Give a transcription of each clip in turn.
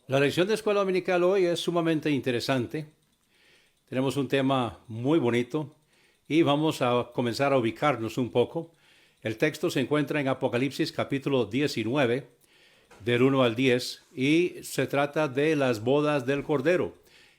La lección de escuela dominical hoy es sumamente interesante. Tenemos un tema muy bonito y vamos a comenzar a ubicarnos un poco. El texto se encuentra en Apocalipsis capítulo 19, del 1 al 10, y se trata de las bodas del Cordero.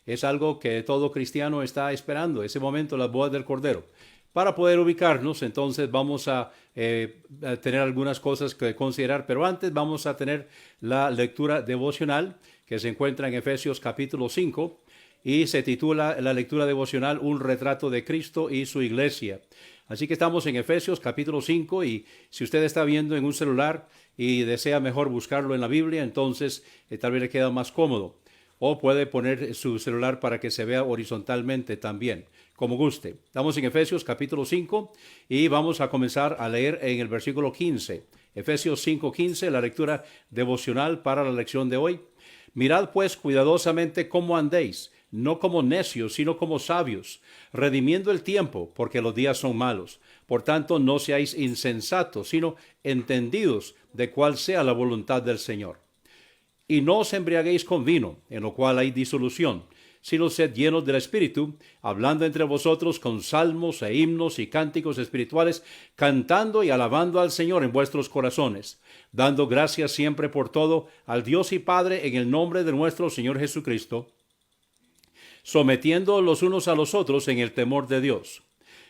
Es algo que todo cristiano está esperando, ese momento, las bodas del Cordero. Para poder ubicarnos, entonces vamos a tener algunas cosas que considerar, pero antes vamos a tener la lectura devocional que se encuentra en Efesios capítulo 5 y se titula la lectura devocional Un retrato de Cristo y su iglesia. Así que estamos en Efesios capítulo 5 y si usted está viendo en un celular y desea mejor buscarlo en la Biblia, entonces tal vez le queda más cómodo. O puede poner su celular para que se vea horizontalmente también, como guste. Estamos en Efesios capítulo 5 y vamos a comenzar a leer en el versículo 15. Efesios 5:15, la lectura devocional para la lección de hoy. Mirad pues cuidadosamente cómo andéis, no como necios, sino como sabios, redimiendo el tiempo, porque los días son malos. Por tanto, no seáis insensatos, sino entendidos de cuál sea la voluntad del Señor. Y no os embriaguéis con vino, en lo cual hay disolución, sino sed llenos del Espíritu, hablando entre vosotros con salmos e himnos y cánticos espirituales, cantando y alabando al Señor en vuestros corazones, dando gracias siempre por todo al Dios y Padre en el nombre de nuestro Señor Jesucristo, sometiendo los unos a los otros en el temor de Dios.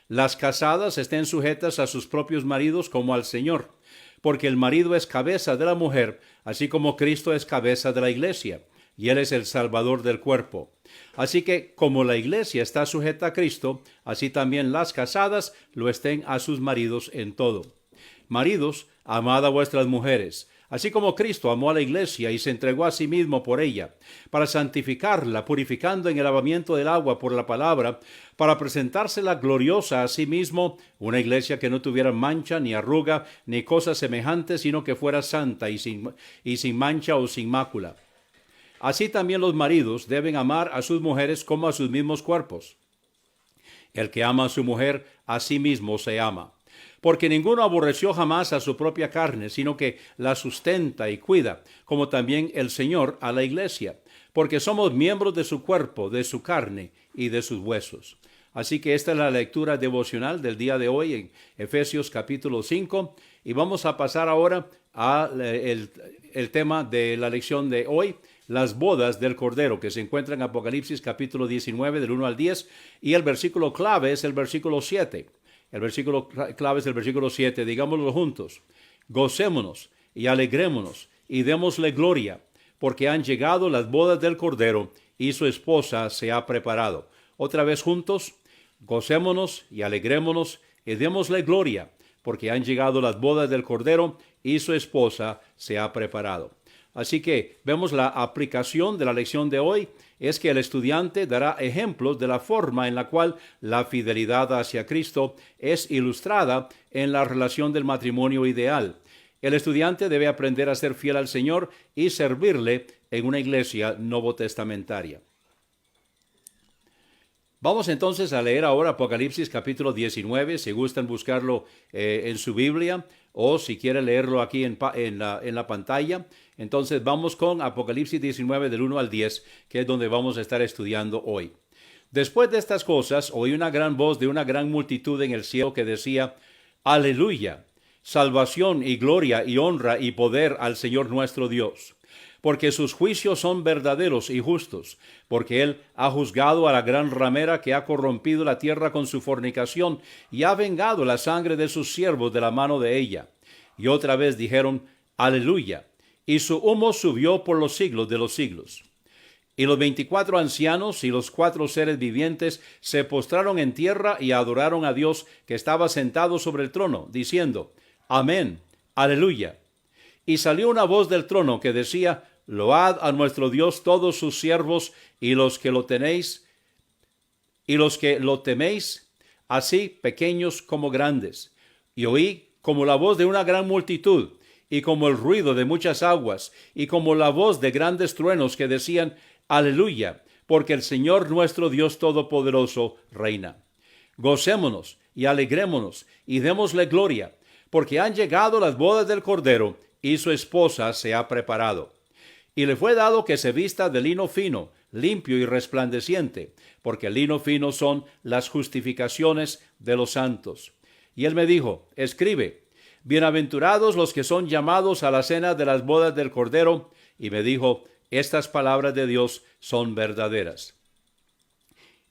Las casadas estén sujetas a sus propios maridos como al Señor, porque el marido es cabeza de la mujer, así como Cristo es cabeza de la iglesia, y Él es el Salvador del cuerpo. Así que, como la iglesia está sujeta a Cristo, así también las casadas lo estén a sus maridos en todo. Maridos, amad a vuestras mujeres, así como Cristo amó a la iglesia y se entregó a sí mismo por ella, para santificarla, purificando en el lavamiento del agua por la palabra, para presentársela gloriosa a sí mismo, una iglesia que no tuviera mancha, ni arruga, ni cosa semejante, sino que fuera santa y sin mancha o sin mácula. Así también los maridos deben amar a sus mujeres como a sus mismos cuerpos. El que ama a su mujer, a sí mismo se ama. Porque ninguno aborreció jamás a su propia carne, sino que la sustenta y cuida, como también el Señor a la iglesia, porque somos miembros de su cuerpo, de su carne y de sus huesos. Así que esta es la lectura devocional del día de hoy en Efesios capítulo 5, y vamos a pasar ahora al tema de la lección de hoy, las bodas del Cordero, que se encuentra en Apocalipsis capítulo 19 del 1 al 10, y el versículo clave es el versículo 7. El versículo clave es el versículo 7, digámoslo juntos. Gocémonos y alegrémonos y démosle gloria, porque han llegado las bodas del Cordero y su esposa se ha preparado. Otra vez juntos, gocémonos y alegrémonos y démosle gloria, porque han llegado las bodas del Cordero y su esposa se ha preparado. Así que vemos la aplicación de la lección de hoy es que el estudiante dará ejemplos de la forma en la cual la fidelidad hacia Cristo es ilustrada en la relación del matrimonio ideal. El estudiante debe aprender a ser fiel al Señor y servirle en una iglesia novotestamentaria. Vamos entonces a leer ahora Apocalipsis capítulo 19, si gustan buscarlo en su Biblia o si quiere leerlo aquí en la pantalla. Entonces vamos con Apocalipsis 19 del 1 al 10, que es donde vamos a estar estudiando hoy. Después de estas cosas, oí una gran voz de una gran multitud en el cielo que decía, Aleluya, salvación y gloria y honra y poder al Señor nuestro Dios. Porque sus juicios son verdaderos y justos, porque Él ha juzgado a la gran ramera que ha corrompido la tierra con su fornicación y ha vengado la sangre de sus siervos de la mano de ella. Y otra vez dijeron, Aleluya, y su humo subió por los siglos de los siglos. Y los 24 ancianos y los 4 seres vivientes se postraron en tierra y adoraron a Dios que estaba sentado sobre el trono, diciendo, Amén, Aleluya. Y salió una voz del trono que decía, Load a nuestro Dios todos sus siervos y los que lo tenéis, y los que lo teméis, así pequeños como grandes. Y oí como la voz de una gran multitud, y como el ruido de muchas aguas, y como la voz de grandes truenos que decían, Aleluya, porque el Señor nuestro Dios Todopoderoso reina. Gocémonos y alegrémonos y démosle gloria, porque han llegado las bodas del Cordero, y su esposa se ha preparado. Y le fue dado que se vista de lino fino, limpio y resplandeciente, porque el lino fino son las justificaciones de los santos. Y él me dijo, escribe, bienaventurados los que son llamados a la cena de las bodas del Cordero. Y me dijo, estas palabras de Dios son verdaderas.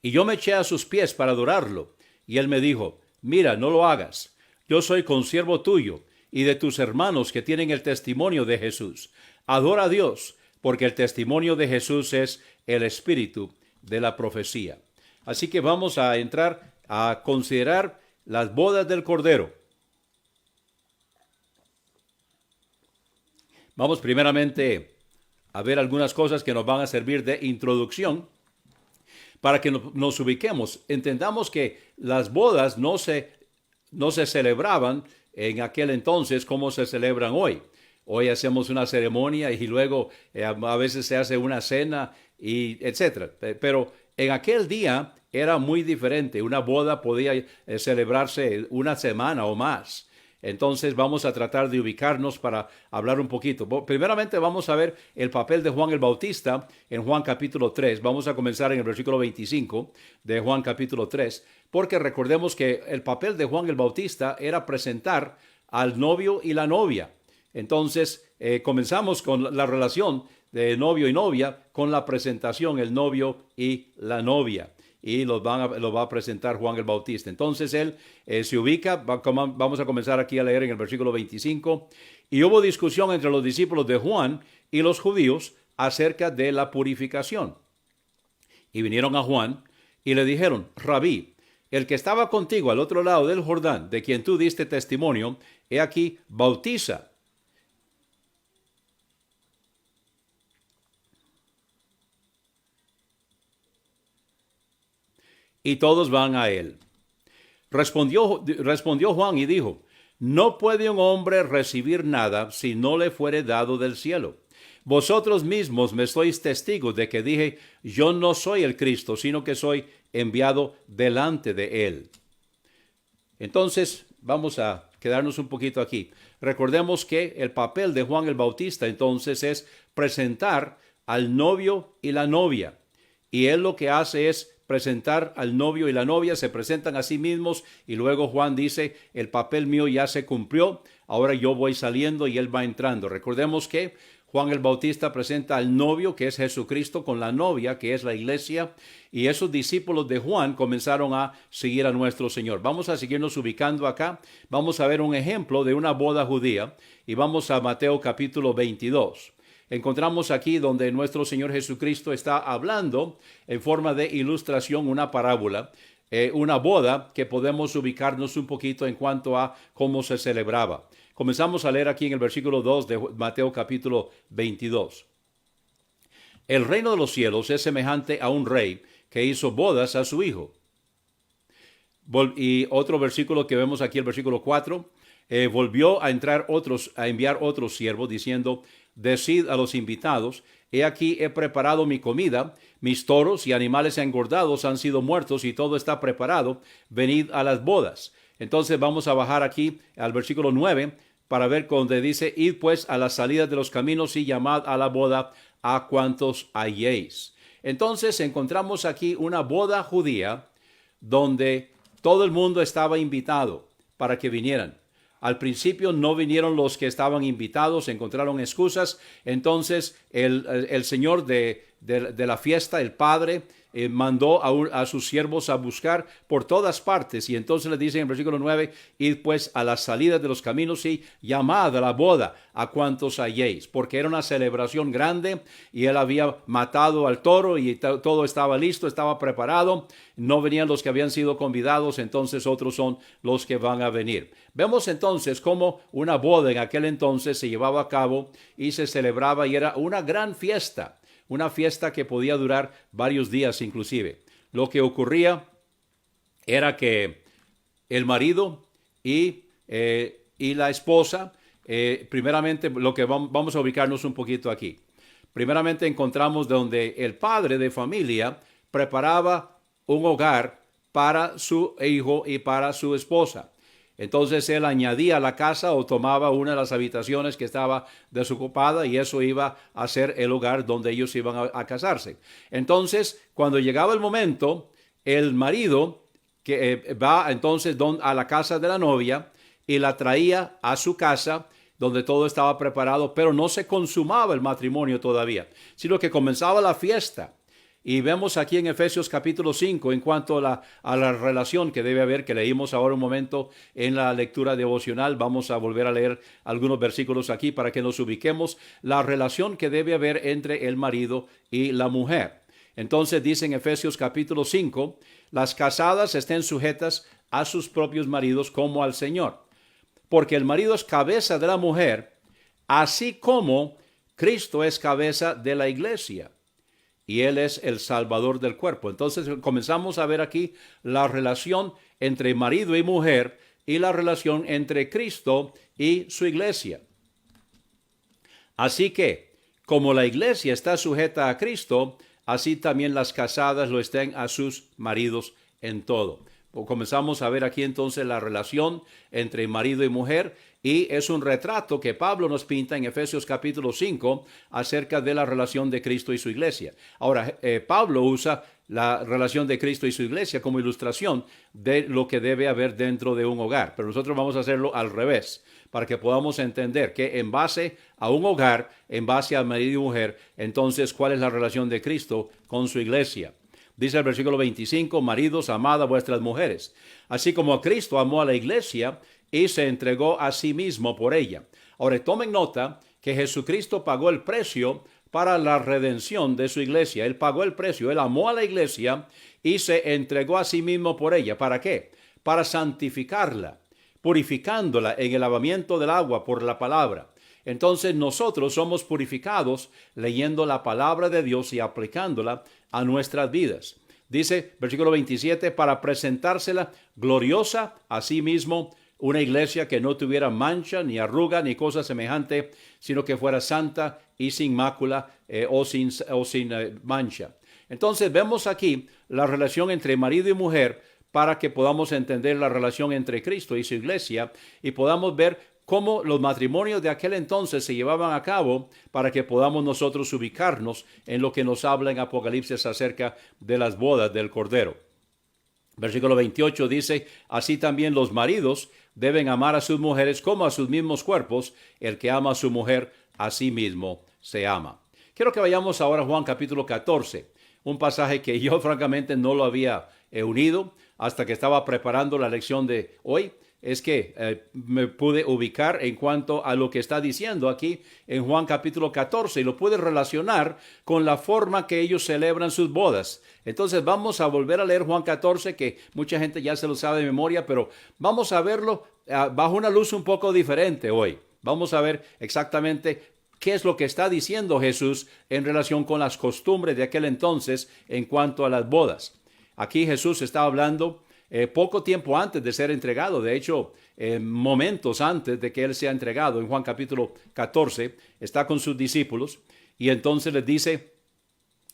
Y yo me eché a sus pies para adorarlo. Y él me dijo, mira, no lo hagas. Yo soy consiervo tuyo y de tus hermanos que tienen el testimonio de Jesús. Adora a Dios, porque el testimonio de Jesús es el espíritu de la profecía. Así que vamos a entrar a considerar las bodas del Cordero. Vamos primeramente a ver algunas cosas que nos van a servir de introducción para que nos ubiquemos. Entendamos que las bodas no se celebraban en aquel entonces como se celebran hoy. Hoy hacemos una ceremonia y luego a veces se hace una cena y etcétera. Pero en aquel día era muy diferente. Una boda podía celebrarse una semana o más. Entonces vamos a tratar de ubicarnos para hablar un poquito. Primeramente vamos a ver el papel de Juan el Bautista en Juan capítulo 3. Vamos a comenzar en el versículo 25 de Juan capítulo 3, porque recordemos que el papel de Juan el Bautista era presentar al novio y la novia. Entonces comenzamos con la relación de novio y novia con la presentación, el novio y la novia. Y lo va a presentar Juan el Bautista. Entonces él se ubica, vamos a comenzar aquí a leer en el versículo 25. Y hubo discusión entre los discípulos de Juan y los judíos acerca de la purificación. Y vinieron a Juan y le dijeron, Rabí, el que estaba contigo al otro lado del Jordán, de quien tú diste testimonio, he aquí, bautiza. Y todos van a él. Respondió Juan y dijo, no puede un hombre recibir nada si no le fuere dado del cielo. Vosotros mismos me sois testigos de que dije, yo no soy el Cristo, sino que soy enviado delante de él. Entonces, vamos a quedarnos un poquito aquí. Recordemos que el papel de Juan el Bautista entonces es presentar al novio y la novia. Y él lo que hace es presentar al novio y la novia, se presentan a sí mismos y luego Juan dice, el papel mío ya se cumplió, ahora yo voy saliendo y él va entrando. Recordemos que Juan el Bautista presenta al novio, que es Jesucristo, con la novia, que es la iglesia, y esos discípulos de Juan comenzaron a seguir a nuestro Señor. Vamos a seguirnos ubicando acá, vamos a ver un ejemplo de una boda judía, y vamos a Mateo capítulo 22. Encontramos aquí donde nuestro Señor Jesucristo está hablando en forma de ilustración, una parábola, una boda que podemos ubicarnos un poquito en cuanto a cómo se celebraba. Comenzamos a leer aquí en el versículo 2 de Mateo capítulo 22. El reino de los cielos es semejante a un rey que hizo bodas a su hijo. Y otro versículo que vemos aquí, el versículo 4, volvió a enviar otros siervos diciendo, decid a los invitados, he aquí he preparado mi comida, mis toros y animales engordados han sido muertos y todo está preparado, venid a las bodas. Entonces vamos a bajar aquí al versículo 9 para ver donde dice, id pues a las salidas de los caminos y llamad a la boda a cuantos halléis. Entonces encontramos aquí una boda judía donde todo el mundo estaba invitado para que vinieran. Al principio no vinieron los que estaban invitados, encontraron excusas. Entonces el señor de la fiesta, el padre, mandó a sus siervos a buscar por todas partes. Y entonces le dice en el versículo 9, id pues a las salidas de los caminos y llamad a la boda a cuantos halléis. Porque era una celebración grande y él había matado al toro y todo estaba listo, estaba preparado. No venían los que habían sido convidados, entonces otros son los que van a venir. Vemos entonces cómo una boda en aquel entonces se llevaba a cabo y se celebraba y era una gran fiesta. Una fiesta que podía durar varios días inclusive. Lo que ocurría era que el marido y la esposa, primeramente lo que vamos a ubicarnos un poquito aquí. Primeramente encontramos donde el padre de familia preparaba un hogar para su hijo y para su esposa. Entonces él añadía a la casa o tomaba una de las habitaciones que estaba desocupada y eso iba a ser el hogar donde ellos iban a casarse. Entonces, cuando llegaba el momento, el marido que va entonces a la casa de la novia y la traía a su casa donde todo estaba preparado, pero no se consumaba el matrimonio todavía, sino que comenzaba la fiesta. Y vemos aquí en Efesios capítulo 5 en cuanto a la relación que debe haber, que leímos ahora un momento en la lectura devocional. Vamos a volver a leer algunos versículos aquí para que nos ubiquemos. La relación que debe haber entre el marido y la mujer. Entonces dice en Efesios capítulo 5, las casadas estén sujetas a sus propios maridos como al Señor. Porque el marido es cabeza de la mujer, así como Cristo es cabeza de la iglesia. Y Él es el Salvador del cuerpo. Entonces comenzamos a ver aquí la relación entre marido y mujer y la relación entre Cristo y su iglesia. Así que, como la iglesia está sujeta a Cristo, así también las casadas lo estén a sus maridos en todo. Comenzamos a ver aquí entonces la relación entre marido y mujer y es un retrato que Pablo nos pinta en Efesios capítulo 5 acerca de la relación de Cristo y su iglesia. Ahora, Pablo usa la relación de Cristo y su iglesia como ilustración de lo que debe haber dentro de un hogar, pero nosotros vamos a hacerlo al revés para que podamos entender que en base a un hogar, en base a marido y mujer, entonces, ¿cuál es la relación de Cristo con su iglesia? Dice el versículo 25, maridos, amad a vuestras mujeres, así como Cristo amó a la iglesia y se entregó a sí mismo por ella. Ahora, tomen nota que Jesucristo pagó el precio para la redención de su iglesia. Él pagó el precio, Él amó a la iglesia y se entregó a sí mismo por ella. ¿Para qué? Para santificarla, purificándola en el lavamiento del agua por la palabra. Entonces nosotros somos purificados leyendo la palabra de Dios y aplicándola a nuestras vidas. Dice, versículo 27, para presentársela gloriosa a sí mismo, una iglesia que no tuviera mancha, ni arruga, ni cosa semejante, sino que fuera santa y sin mácula o sin mancha. Entonces vemos aquí la relación entre marido y mujer para que podamos entender la relación entre Cristo y su iglesia y podamos ver cómo los matrimonios de aquel entonces se llevaban a cabo para que podamos nosotros ubicarnos en lo que nos habla en Apocalipsis acerca de las bodas del Cordero. Versículo 28 dice, así también los maridos deben amar a sus mujeres como a sus mismos cuerpos. El que ama a su mujer, a sí mismo se ama. Quiero que vayamos ahora a Juan capítulo 14, un pasaje que yo francamente no lo había unido hasta que estaba preparando la lección de hoy. Es que me pude ubicar en cuanto a lo que está diciendo aquí en Juan capítulo 14 y lo pude relacionar con la forma que ellos celebran sus bodas. Entonces vamos a volver a leer Juan 14, que mucha gente ya se lo sabe de memoria, pero vamos a verlo bajo una luz un poco diferente hoy. Vamos a ver exactamente qué es lo que está diciendo Jesús en relación con las costumbres de aquel entonces en cuanto a las bodas. Aquí Jesús está hablando poco tiempo antes de ser entregado, de hecho, momentos antes de que Él sea entregado, en Juan capítulo 14, está con sus discípulos y entonces les dice,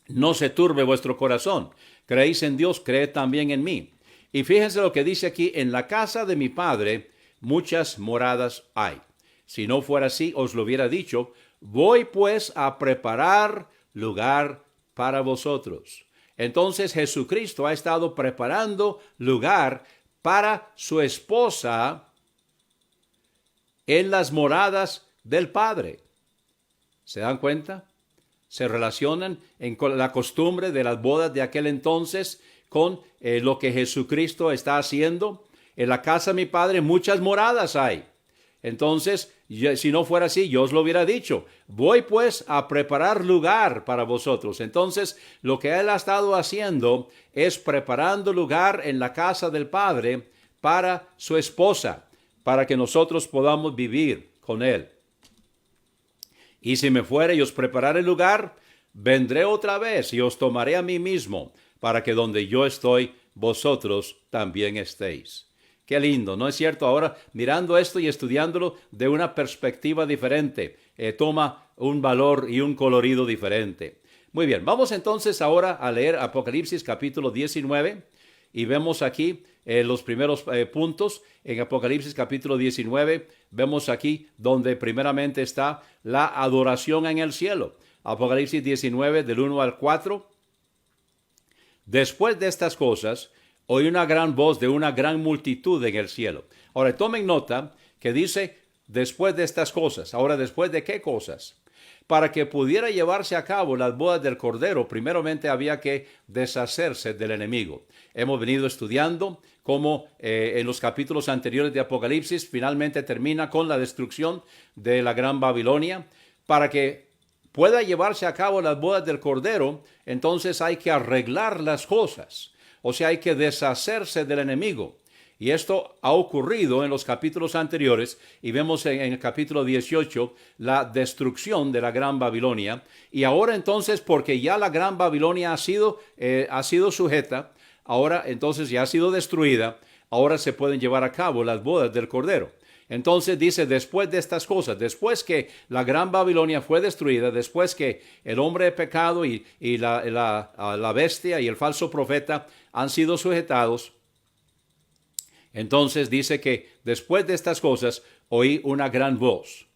no se turbe vuestro corazón, creéis en Dios, creed también en mí. Y fíjense lo que dice aquí, en la casa de mi Padre muchas moradas hay. Si no fuera así, os lo hubiera dicho, voy pues a preparar lugar para vosotros. Entonces Jesucristo ha estado preparando lugar para su esposa en las moradas del Padre. ¿Se dan cuenta? Se relacionan con la costumbre de las bodas de aquel entonces con lo que Jesucristo está haciendo. En la casa de mi Padre muchas moradas hay. Entonces, si no fuera así, yo os lo hubiera dicho. Voy pues a preparar lugar para vosotros. Entonces, lo que Él ha estado haciendo es preparando lugar en la casa del Padre para su esposa, para que nosotros podamos vivir con Él. Y si me fuere y os prepararé lugar, vendré otra vez y os tomaré a mí mismo, para que donde yo estoy, vosotros también estéis. Qué lindo, ¿no es cierto? Ahora, mirando esto y estudiándolo de una perspectiva diferente, toma un valor y un colorido diferente. Muy bien, vamos entonces ahora a leer Apocalipsis capítulo 19 y vemos aquí los primeros puntos en Apocalipsis capítulo 19. Vemos aquí donde primeramente está la adoración en el cielo. Apocalipsis 19 del 1 al 4. Después de estas cosas, oí una gran voz de una gran multitud en el cielo. Ahora tomen nota que dice después de estas cosas. Ahora, ¿después de qué cosas? Para que pudiera llevarse a cabo las bodas del Cordero, primeramente había que deshacerse del enemigo. Hemos venido estudiando cómo en los capítulos anteriores de Apocalipsis finalmente termina con la destrucción de la Gran Babilonia. Para que pueda llevarse a cabo las bodas del Cordero, entonces hay que arreglar las cosas. O sea, hay que deshacerse del enemigo. Y esto ha ocurrido en los capítulos anteriores y vemos en el capítulo 18 la destrucción de la Gran Babilonia. Y ahora entonces, porque ya la Gran Babilonia ha sido sujeta, ahora entonces ya ha sido destruida, ahora se pueden llevar a cabo las bodas del Cordero. Entonces dice, después de estas cosas, después que la Gran Babilonia fue destruida, después que el hombre de pecado y la bestia y el falso profeta han sido sujetados, entonces dice que después de estas cosas oí una gran voz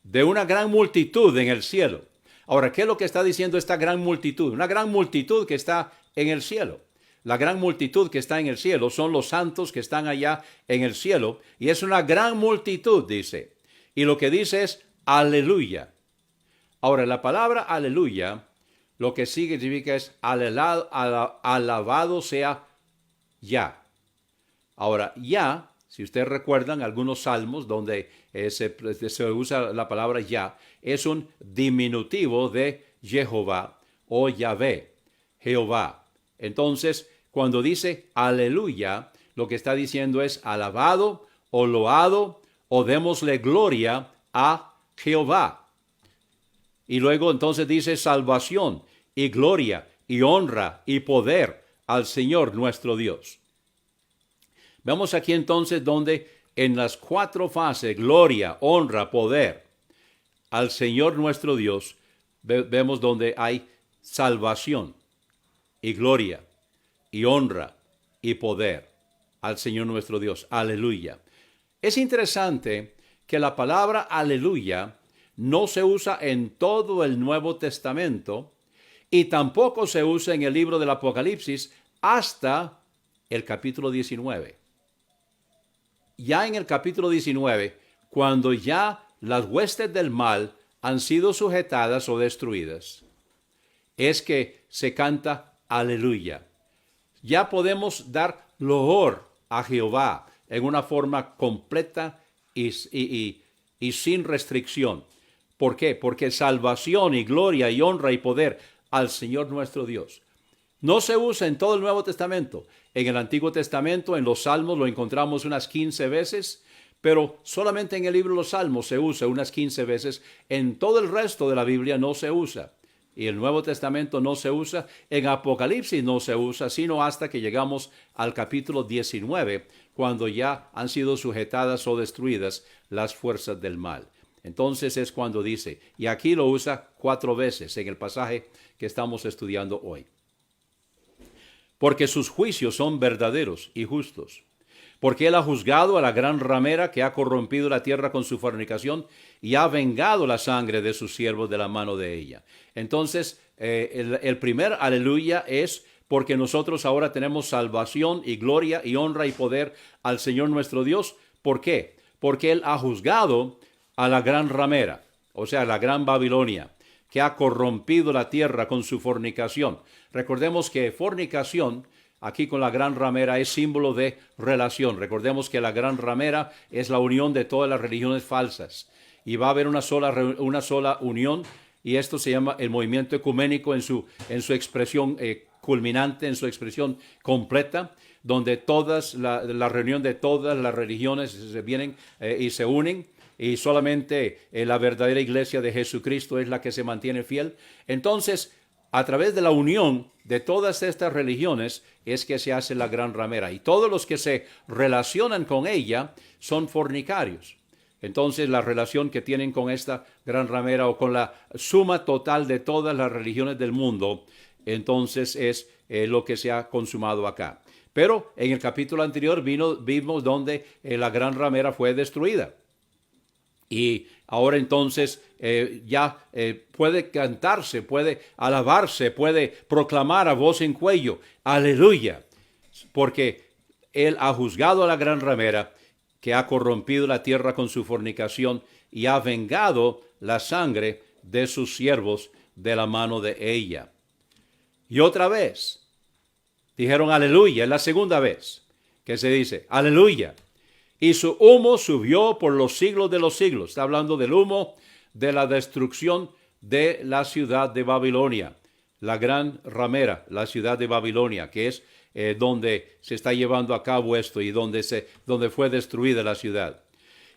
de una gran multitud en el cielo. Ahora, ¿qué es lo que está diciendo esta gran multitud? Una gran multitud que está en el cielo. La gran multitud que está en el cielo son los santos que están allá en el cielo. Y es una gran multitud, dice. Y lo que dice es aleluya. Ahora, la palabra aleluya, lo que significa es alabado sea ya. Ahora, ya, si ustedes recuerdan algunos salmos donde se usa la palabra ya, es un diminutivo de Jehová o Yahvé, Jehová. Entonces, cuando dice aleluya, lo que está diciendo es alabado o loado o démosle gloria a Jehová. Y luego entonces dice salvación y gloria y honra y poder al Señor nuestro Dios. Vemos aquí entonces donde en las cuatro fases, gloria, honra, poder, al Señor nuestro Dios, vemos donde hay salvación y gloria y honra y poder al Señor nuestro Dios. Aleluya. Es interesante que la palabra aleluya no se usa en todo el Nuevo Testamento y tampoco se usa en el libro del Apocalipsis hasta el capítulo 19. Ya en el capítulo 19, cuando ya las huestes del mal han sido sujetadas o destruidas, es que se canta aleluya. Ya podemos dar loor a Jehová en una forma completa y sin restricción. ¿Por qué? Porque salvación y gloria y honra y poder al Señor nuestro Dios. No se usa en todo el Nuevo Testamento. En el Antiguo Testamento, en los Salmos, lo encontramos unas 15 veces, pero solamente en el libro de los Salmos se usa unas 15 veces. En todo el resto de la Biblia no se usa. Y el Nuevo Testamento no se usa. En Apocalipsis no se usa, sino hasta que llegamos al capítulo 19, cuando ya han sido sujetadas o destruidas las fuerzas del mal. Entonces es cuando dice, y aquí lo usa 4 veces en el pasaje que estamos estudiando hoy. Porque sus juicios son verdaderos y justos. Porque él ha juzgado a la gran ramera que ha corrompido la tierra con su fornicación y ha vengado la sangre de sus siervos de la mano de ella. Entonces, el primer aleluya es porque nosotros ahora tenemos salvación y gloria y honra y poder al Señor nuestro Dios. ¿Por qué? Porque él ha juzgado a la gran ramera, o sea, la gran Babilonia, que ha corrompido la tierra con su fornicación. Recordemos que fornicación, aquí con la gran ramera, es símbolo de relación. Recordemos que la gran ramera es la unión de todas las religiones falsas. Y va a haber una sola unión, y esto se llama el movimiento ecuménico en su expresión culminante, en su expresión completa, donde la reunión de todas las religiones se vienen y se unen, y solamente la verdadera iglesia de Jesucristo es la que se mantiene fiel. Entonces, a través de la unión de todas estas religiones es que se hace la gran ramera. Y todos los que se relacionan con ella son fornicarios. Entonces, la relación que tienen con esta gran ramera o con la suma total de todas las religiones del mundo, entonces es lo que se ha consumado acá. Pero en el capítulo anterior vimos donde la gran ramera fue destruida. Y ahora entonces ya puede cantarse, puede alabarse, puede proclamar a voz en cuello, aleluya, porque Él ha juzgado a la gran ramera que ha corrompido la tierra con su fornicación y ha vengado la sangre de sus siervos de la mano de ella. Y otra vez dijeron aleluya, es la segunda vez que se dice aleluya. Y su humo subió por los siglos de los siglos. Está hablando del humo de la destrucción de la ciudad de Babilonia. La gran ramera, la ciudad de Babilonia, que es donde se está llevando a cabo esto y donde fue destruida la ciudad.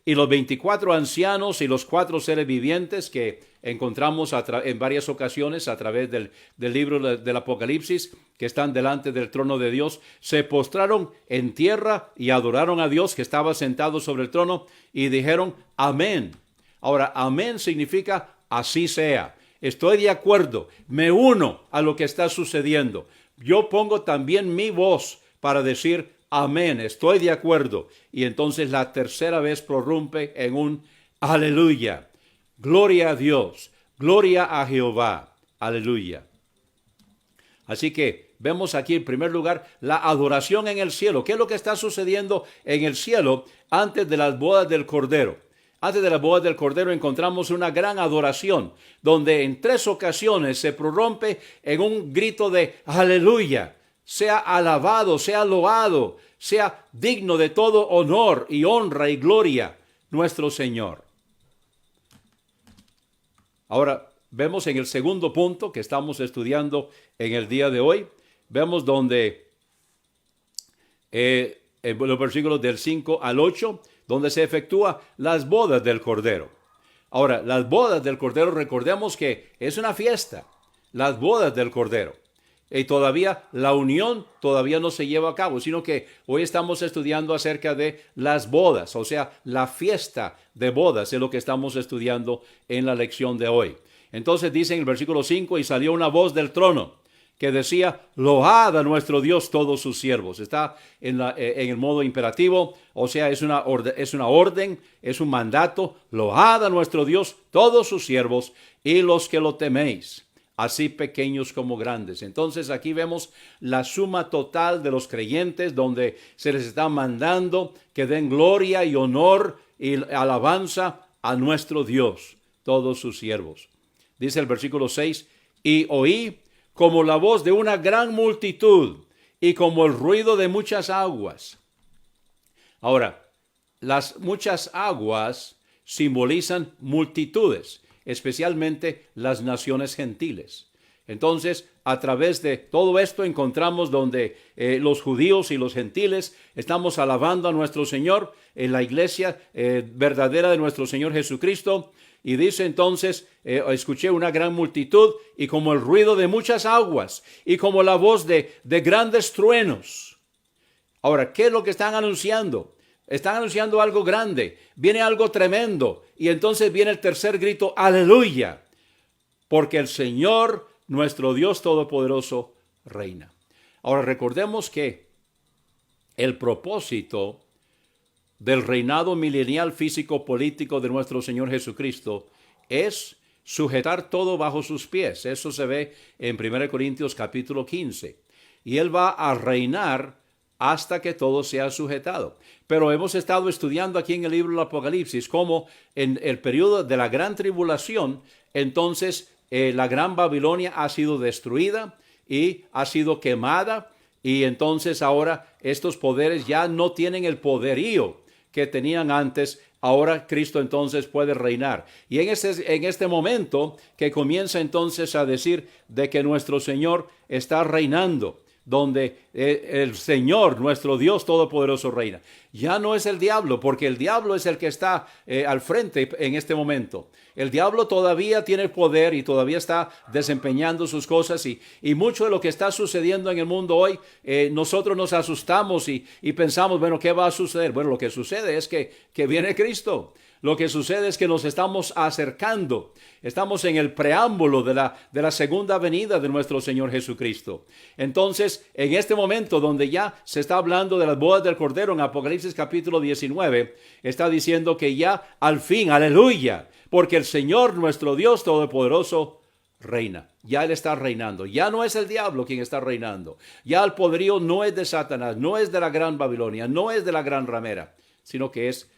Y los 24 ancianos y los 4 seres vivientes que encontramos en varias ocasiones a través del libro del Apocalipsis, que están delante del trono de Dios, se postraron en tierra y adoraron a Dios que estaba sentado sobre el trono y dijeron amén. Ahora, amén significa así sea. Estoy de acuerdo, me uno a lo que está sucediendo. Yo pongo también mi voz para decir amén, estoy de acuerdo. Y entonces la tercera vez prorrumpe en un aleluya. Gloria a Dios, gloria a Jehová, aleluya. Así que vemos aquí en primer lugar la adoración en el cielo. ¿Qué es lo que está sucediendo en el cielo antes de las bodas del Cordero? Antes de las bodas del Cordero encontramos una gran adoración, donde en 3 ocasiones se prorrumpe en un grito de aleluya. Sea alabado, sea loado, sea digno de todo honor y honra y gloria nuestro Señor. Ahora vemos en el segundo punto que estamos estudiando en el día de hoy, vemos donde en los versículos del 5 al 8, donde se efectúa las bodas del Cordero. Ahora, las bodas del Cordero, recordemos que es una fiesta, las bodas del Cordero. Y todavía la unión todavía no se lleva a cabo, sino que hoy estamos estudiando acerca de las bodas, o sea, la fiesta de bodas es lo que estamos estudiando en la lección de hoy. Entonces dice en el versículo 5, y salió una voz del trono que decía, load a nuestro Dios todos sus siervos. Está en el modo imperativo, o sea, es una orden, es un mandato, load a nuestro Dios todos sus siervos y los que lo teméis, así pequeños como grandes. Entonces aquí vemos la suma total de los creyentes, donde se les está mandando que den gloria y honor y alabanza a nuestro Dios, todos sus siervos. Dice el versículo 6, y oí como la voz de una gran multitud y como el ruido de muchas aguas. Ahora, las muchas aguas simbolizan multitudes, especialmente las naciones gentiles. Entonces, a través de todo esto encontramos donde los judíos y los gentiles estamos alabando a nuestro Señor en la iglesia verdadera de nuestro Señor Jesucristo. Y dice entonces, escuché una gran multitud y como el ruido de muchas aguas y como la voz de grandes truenos. Ahora, ¿qué es lo que están anunciando? Están anunciando algo grande, viene algo tremendo y entonces viene el tercer grito, aleluya, porque el Señor, nuestro Dios Todopoderoso, reina. Ahora recordemos que el propósito del reinado milenial físico-político de nuestro Señor Jesucristo es sujetar todo bajo sus pies. Eso se ve en 1 Corintios capítulo 15. Y Él va a reinar hasta que todo sea sujetado. Pero hemos estado estudiando aquí en el libro del Apocalipsis cómo en el periodo de la gran tribulación, entonces la gran Babilonia ha sido destruida y ha sido quemada, y entonces ahora estos poderes ya no tienen el poderío que tenían antes. Ahora Cristo entonces puede reinar. Y en este momento que comienza entonces a decir de que nuestro Señor está reinando, donde el Señor, nuestro Dios Todopoderoso, reina. Ya no es el diablo, porque el diablo es el que está al frente en este momento. El diablo todavía tiene poder y todavía está desempeñando sus cosas, y mucho de lo que está sucediendo en el mundo hoy, nosotros nos asustamos y pensamos, bueno, ¿qué va a suceder? Bueno, lo que sucede es que viene Cristo. lo que sucede es que nos estamos acercando. Estamos en el preámbulo de la segunda venida de nuestro Señor Jesucristo. Entonces, en este momento donde ya se está hablando de las bodas del Cordero en Apocalipsis capítulo 19, está diciendo que ya al fin, aleluya, porque el Señor nuestro Dios Todopoderoso reina. Ya Él está reinando. Ya no es el diablo quien está reinando. Ya el poderío no es de Satanás, no es de la gran Babilonia, no es de la gran ramera, sino que es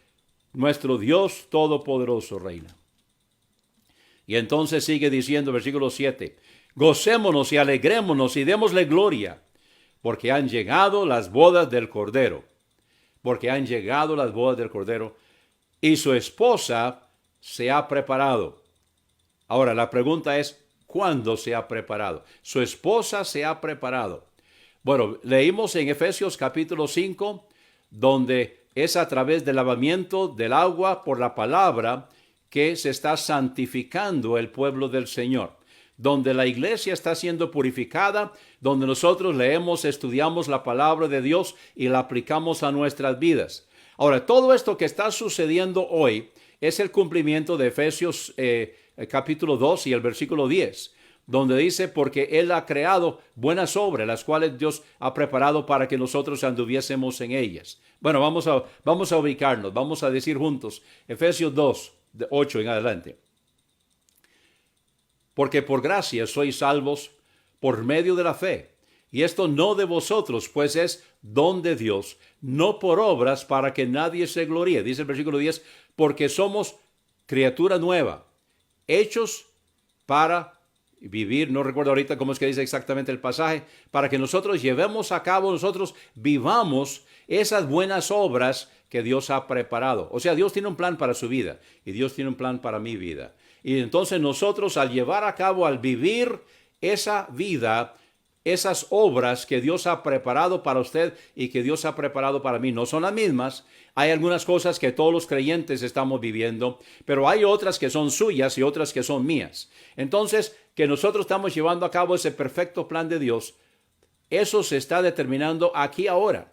nuestro Dios Todopoderoso reina. Y entonces sigue diciendo, versículo 7, gocémonos y alegrémonos y démosle gloria, porque han llegado las bodas del Cordero. Porque han llegado las bodas del Cordero y su esposa se ha preparado. Ahora, la pregunta es, ¿cuándo se ha preparado? Su esposa se ha preparado. Bueno, leímos en Efesios capítulo 5, donde es a través del lavamiento del agua por la palabra que se está santificando el pueblo del Señor, donde la iglesia está siendo purificada, donde nosotros leemos, estudiamos la palabra de Dios y la aplicamos a nuestras vidas. Ahora, todo esto que está sucediendo hoy es el cumplimiento de Efesios capítulo 2 y el versículo 10, donde dice, porque Él ha creado buenas obras, las cuales Dios ha preparado para que nosotros anduviésemos en ellas. Bueno, vamos a ubicarnos, vamos a decir juntos, Efesios 2, de 8 en adelante. Porque por gracia sois salvos por medio de la fe, y esto no de vosotros, pues es don de Dios, no por obras para que nadie se gloríe. Dice el versículo 10, porque somos criatura nueva, hechos para vivir, no recuerdo ahorita cómo es que dice exactamente el pasaje, para que nosotros llevemos a cabo, nosotros vivamos esas buenas obras que Dios ha preparado. O sea, Dios tiene un plan para su vida y Dios tiene un plan para mi vida. Y entonces nosotros al llevar a cabo, al vivir esa vida, esas obras que Dios ha preparado para usted y que Dios ha preparado para mí, no son las mismas. Hay algunas cosas que todos los creyentes estamos viviendo, pero hay otras que son suyas y otras que son mías. Entonces, que nosotros estamos llevando a cabo ese perfecto plan de Dios, eso se está determinando aquí ahora.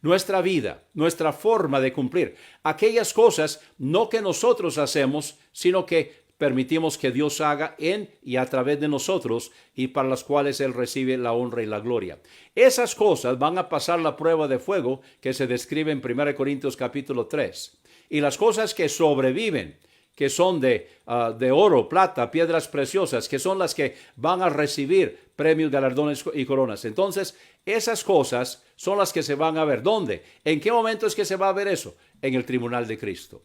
Nuestra vida, nuestra forma de cumplir aquellas cosas no que nosotros hacemos, sino que permitimos que Dios haga en y a través de nosotros y para las cuales Él recibe la honra y la gloria. Esas cosas van a pasar la prueba de fuego que se describe en 1 Corintios capítulo 3. Y las cosas que sobreviven, que son de oro, plata, piedras preciosas, que son las que van a recibir premios, galardones y coronas. Entonces, esas cosas son las que se van a ver. ¿Dónde? ¿En qué momento es que se va a ver eso? En el tribunal de Cristo.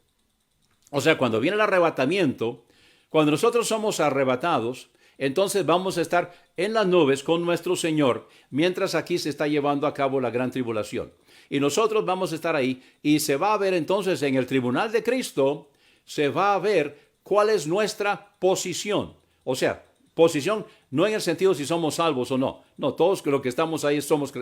O sea, cuando viene el arrebatamiento, cuando nosotros somos arrebatados, entonces vamos a estar en las nubes con nuestro Señor, mientras aquí se está llevando a cabo la gran tribulación. Y nosotros vamos a estar ahí y se va a ver entonces en el tribunal de Cristo, se va a ver cuál es nuestra posición. O sea, posición no en el sentido si somos salvos o no. No, todos los que estamos ahí somos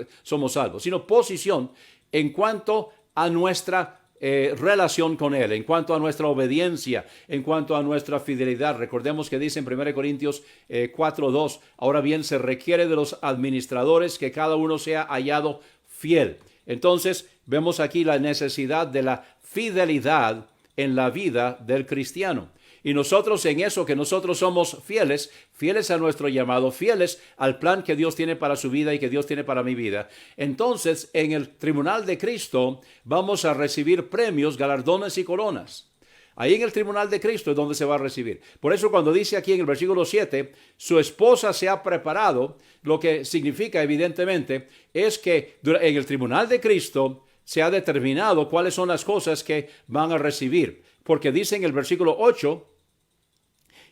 salvos, sino posición en cuanto a nuestra relación con Él, en cuanto a nuestra obediencia, en cuanto a nuestra fidelidad. Recordemos que dice en 1 Corintios 4:2, ahora bien se requiere de los administradores que cada uno sea hallado fiel. Entonces vemos aquí la necesidad de la fidelidad en la vida del cristiano. Y nosotros en eso que nosotros somos fieles, fieles a nuestro llamado, fieles al plan que Dios tiene para su vida y que Dios tiene para mi vida. Entonces, en el tribunal de Cristo vamos a recibir premios, galardones y coronas. Ahí en el tribunal de Cristo es donde se va a recibir. Por eso cuando dice aquí en el versículo 7, su esposa se ha preparado, lo que significa evidentemente es que en el tribunal de Cristo se ha determinado cuáles son las cosas que van a recibir. Porque dice en el versículo 8,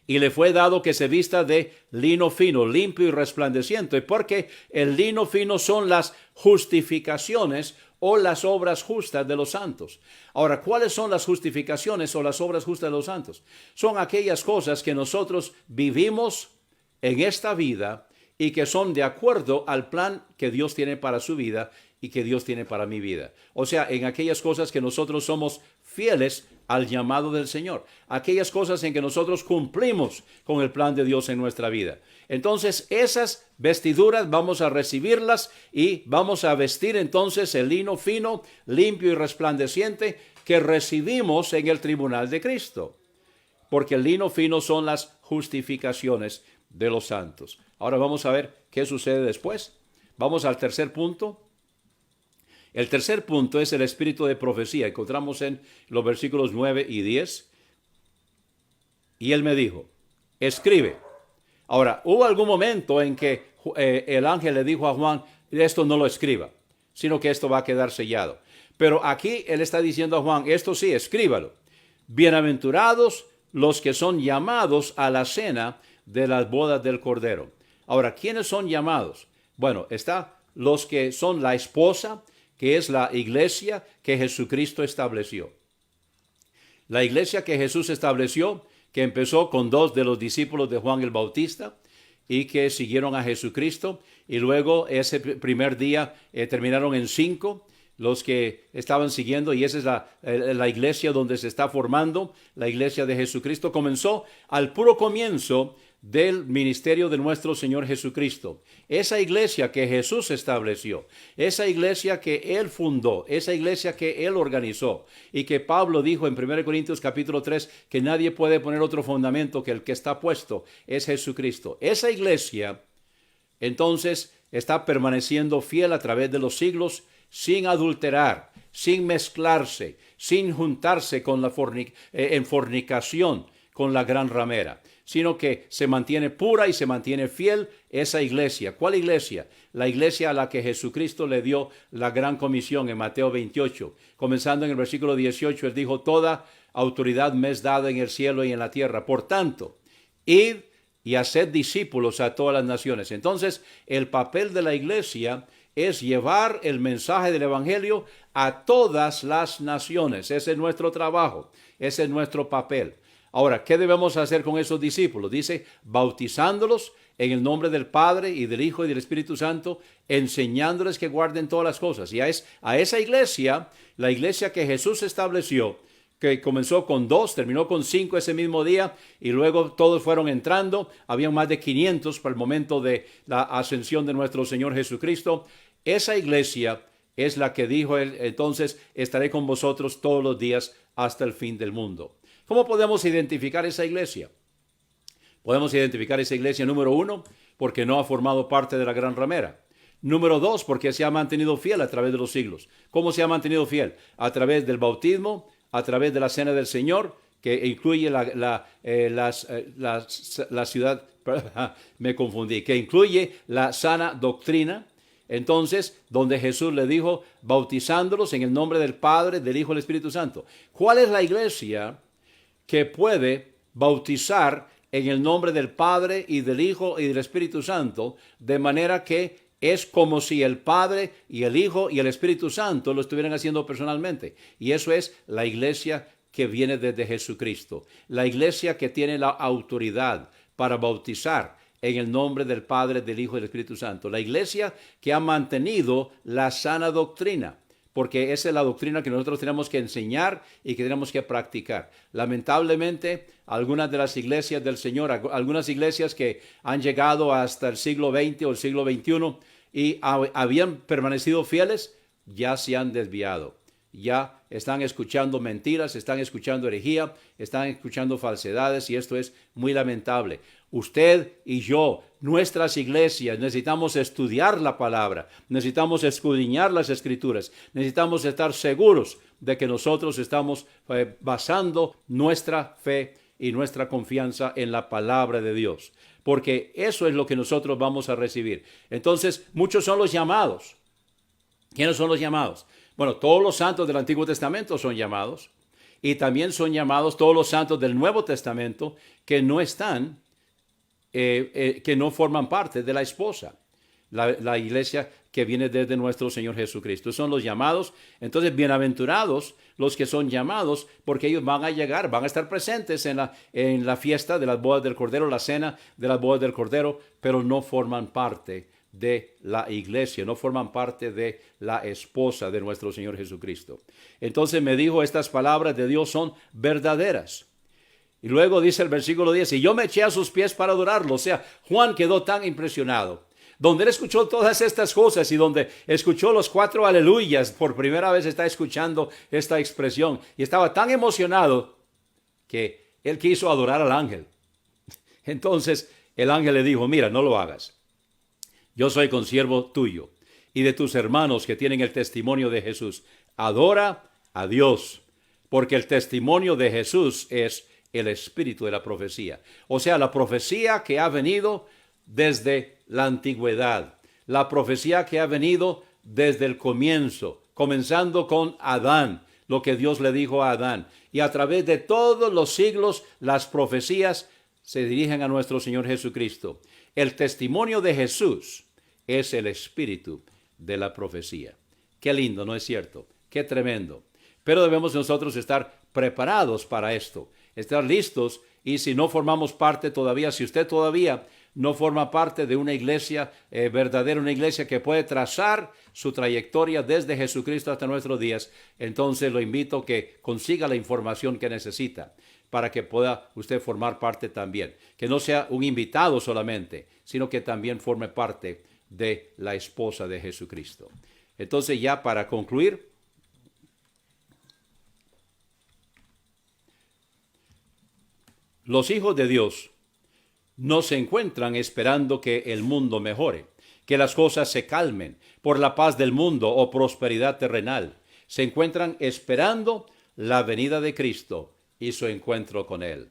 y le fue dado que se vista de lino fino, limpio y resplandeciente, porque el lino fino son las justificaciones o las obras justas de los santos. Ahora, ¿cuáles son las justificaciones o las obras justas de los santos? Son aquellas cosas que nosotros vivimos en esta vida y que son de acuerdo al plan que Dios tiene para su vida y que Dios tiene para mi vida. O sea, en aquellas cosas que nosotros somos fieles al llamado del Señor. Aquellas cosas en que nosotros cumplimos con el plan de Dios en nuestra vida. Entonces, esas vestiduras vamos a recibirlas y vamos a vestir entonces el lino fino, limpio y resplandeciente que recibimos en el tribunal de Cristo. Porque el lino fino son las justificaciones de los santos. Ahora vamos a ver qué sucede después. Vamos al tercer punto. El tercer punto es el espíritu de profecía. Encontramos en los versículos 9 y 10. Y él me dijo, escribe. Ahora, hubo algún momento en que el ángel le dijo a Juan, esto no lo escriba, sino que esto va a quedar sellado. Pero aquí él está diciendo a Juan, esto sí, escríbalo. Bienaventurados los que son llamados a la cena de las bodas del Cordero. Ahora, ¿quiénes son llamados? Bueno, está los que son la esposa, que es la iglesia que Jesucristo estableció. La iglesia que Jesús estableció, que empezó con 2 de los discípulos de Juan el Bautista y que siguieron a Jesucristo, y luego ese primer día terminaron en 5 los que estaban siguiendo, y esa es la iglesia donde se está formando, la iglesia de Jesucristo. Comenzó al puro comienzo del ministerio de nuestro Señor Jesucristo. Esa iglesia que Jesús estableció, esa iglesia que Él fundó, esa iglesia que Él organizó, y que Pablo dijo en 1 Corintios capítulo 3 que nadie puede poner otro fundamento que el que está puesto es Jesucristo. Esa iglesia, entonces, está permaneciendo fiel a través de los siglos, sin adulterar, sin mezclarse, sin juntarse con en fornicación con la gran ramera, sino que se mantiene pura y se mantiene fiel esa iglesia. ¿Cuál iglesia? La iglesia a la que Jesucristo le dio la gran comisión en Mateo 28. Comenzando en el versículo 18, él dijo, toda autoridad me es dada en el cielo y en la tierra. Por tanto, id y haced discípulos a todas las naciones. Entonces, el papel de la iglesia es llevar el mensaje del evangelio a todas las naciones. Ese es nuestro trabajo, ese es nuestro papel. Ahora, ¿qué debemos hacer con esos discípulos? Dice, bautizándolos en el nombre del Padre y del Hijo y del Espíritu Santo, enseñándoles que guarden todas las cosas. Y a esa iglesia, la iglesia que Jesús estableció, que comenzó con 2, terminó con 5 ese mismo día, y luego todos fueron entrando. Había más de 500 para el momento de la ascensión de nuestro Señor Jesucristo. Esa iglesia es la que dijo él, entonces estaré con vosotros todos los días hasta el fin del mundo. ¿Cómo podemos identificar esa iglesia? Podemos identificar esa iglesia, número 1, porque no ha formado parte de la gran ramera. Número 2, porque se ha mantenido fiel a través de los siglos. ¿Cómo se ha mantenido fiel? A través del bautismo, a través de la cena del Señor, que incluye la ciudad, me confundí, que incluye la sana doctrina. Entonces, donde Jesús le dijo, bautizándolos en el nombre del Padre, del Hijo y del Espíritu Santo. ¿Cuál es la iglesia que puede bautizar en el nombre del Padre y del Hijo y del Espíritu Santo, de manera que es como si el Padre y el Hijo y el Espíritu Santo lo estuvieran haciendo personalmente? Y eso es la iglesia que viene desde Jesucristo, la iglesia que tiene la autoridad para bautizar en el nombre del Padre, del Hijo y del Espíritu Santo, la iglesia que ha mantenido la sana doctrina, porque esa es la doctrina que nosotros tenemos que enseñar y que tenemos que practicar. Lamentablemente, algunas de las iglesias del Señor, algunas iglesias que han llegado hasta el siglo XX o el siglo XXI y habían permanecido fieles, ya se han desviado. Ya están escuchando mentiras, están escuchando herejía, están escuchando falsedades, y esto es muy lamentable. Usted y yo, nuestras iglesias, necesitamos estudiar la palabra, necesitamos escudriñar las escrituras, necesitamos estar seguros de que nosotros estamos basando nuestra fe y nuestra confianza en la palabra de Dios, porque eso es lo que nosotros vamos a recibir. Entonces, muchos son los llamados. ¿Quiénes son los llamados? Bueno, todos los santos del Antiguo Testamento son llamados, y también son llamados todos los santos del Nuevo Testamento que no están, que no forman parte de la esposa, la iglesia que viene desde nuestro Señor Jesucristo. Son los llamados. Entonces, bienaventurados los que son llamados, porque ellos van a llegar, van a estar presentes en la fiesta de las bodas del Cordero, la cena de las bodas del Cordero, pero no forman parte de la iglesia, no forman parte de la esposa de nuestro Señor Jesucristo. Entonces me dijo, estas palabras de Dios son verdaderas. Y luego dice el versículo 10, y yo me eché a sus pies para adorarlo. O sea, Juan quedó tan impresionado donde él escuchó todas estas cosas y donde escuchó los 4 aleluyas, por primera vez está escuchando esta expresión y estaba tan emocionado que él quiso adorar al ángel. Entonces el ángel le dijo, mira, no lo hagas. Yo soy consiervo tuyo y de tus hermanos que tienen el testimonio de Jesús. Adora a Dios, porque el testimonio de Jesús es el espíritu de la profecía. O sea, la profecía que ha venido desde la antigüedad, la profecía que ha venido desde el comienzo, comenzando con Adán, lo que Dios le dijo a Adán. Y a través de todos los siglos, las profecías se dirigen a nuestro Señor Jesucristo. El testimonio de Jesús es el espíritu de la profecía. Qué lindo, ¿no es cierto? Qué tremendo. Pero debemos nosotros estar preparados para esto, estar listos, y si no formamos parte todavía, si usted todavía no forma parte de una iglesia verdadera, una iglesia que puede trazar su trayectoria desde Jesucristo hasta nuestros días, entonces lo invito a que consiga la información que necesita para que pueda usted formar parte también. Que no sea un invitado solamente, sino que también forme parte de la esposa de Jesucristo. Entonces, ya para concluir, los hijos de Dios no se encuentran esperando que el mundo mejore, que las cosas se calmen por la paz del mundo o prosperidad terrenal. Se encuentran esperando la venida de Cristo y su encuentro con Él.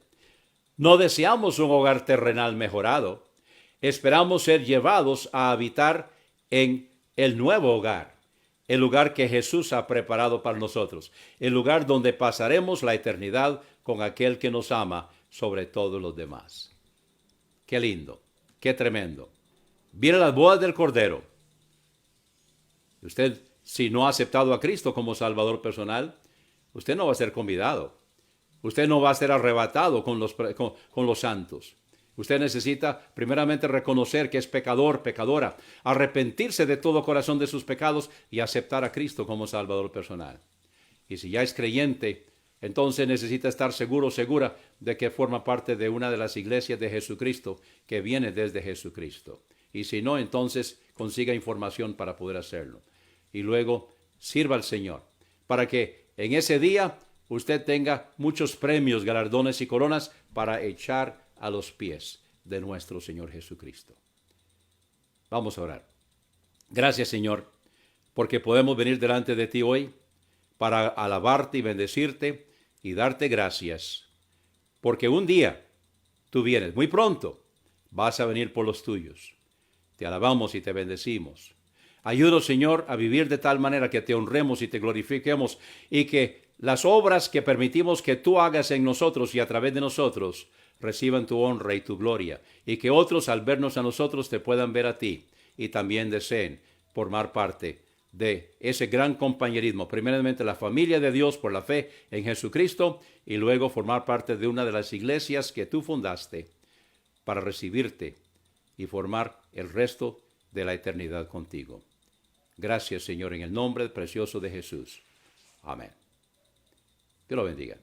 No deseamos un hogar terrenal mejorado. Esperamos ser llevados a habitar en el nuevo hogar, el lugar que Jesús ha preparado para nosotros, el lugar donde pasaremos la eternidad con aquel que nos ama sobre todos los demás. Qué lindo, qué tremendo. Vienen las bodas del Cordero. Usted, si no ha aceptado a Cristo como Salvador personal, usted no va a ser convidado. Usted no va a ser arrebatado con los santos. Usted necesita primeramente reconocer que es pecador, pecadora, arrepentirse de todo corazón de sus pecados y aceptar a Cristo como Salvador personal. Y si ya es creyente, entonces necesita estar seguro, segura de que forma parte de una de las iglesias de Jesucristo que viene desde Jesucristo. Y si no, entonces consiga información para poder hacerlo. Y luego sirva al Señor para que en ese día usted tenga muchos premios, galardones y coronas para echar a los pies de nuestro Señor Jesucristo. Vamos a orar. Gracias, Señor, porque podemos venir delante de ti hoy para alabarte y bendecirte y darte gracias, porque un día tú vienes, muy pronto vas a venir por los tuyos. Te alabamos y te bendecimos. Ayúdanos, Señor, a vivir de tal manera que te honremos y te glorifiquemos y que las obras que permitimos que tú hagas en nosotros y a través de nosotros reciban tu honra y tu gloria, y que otros al vernos a nosotros te puedan ver a ti y también deseen formar parte de ese gran compañerismo, primeramente la familia de Dios por la fe en Jesucristo y luego formar parte de una de las iglesias que tú fundaste para recibirte y formar el resto de la eternidad contigo. Gracias, Señor, en el nombre precioso de Jesús. Amén. Dios lo bendiga.